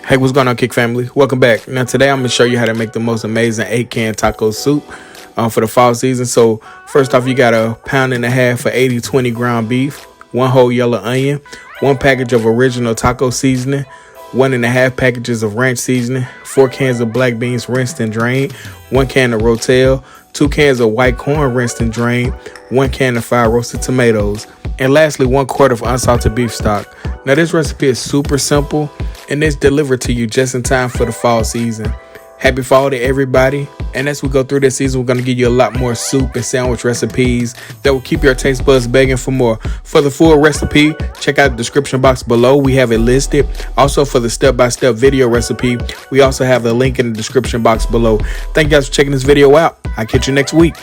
Hey, what's going on, Kick family? Welcome back. Now today I'm going to show you how to make the most amazing 8-can taco soup for the fall season. So first off, you got a 1.5 pounds of 80/20 ground beef, 1 whole yellow onion, 1 package of original taco seasoning, 1.5 packages of ranch seasoning, 4 cans of black beans rinsed and drained, 1 can of rotel, 2 cans of white corn rinsed and drained, 1 can of fried roasted tomatoes, and lastly 1 quart of unsalted beef stock. Now this recipe is super simple and it's delivered to you just in time for the fall season. Happy fall to everybody. And as we go through this season, we're going to give you a lot more soup and sandwich recipes that will keep your taste buds begging for more. For the full recipe, check out the description box below. We have it listed. Also for the step-by-step video recipe, we also have the link in the description box below. Thank you guys for checking this video out. I'll catch you next week.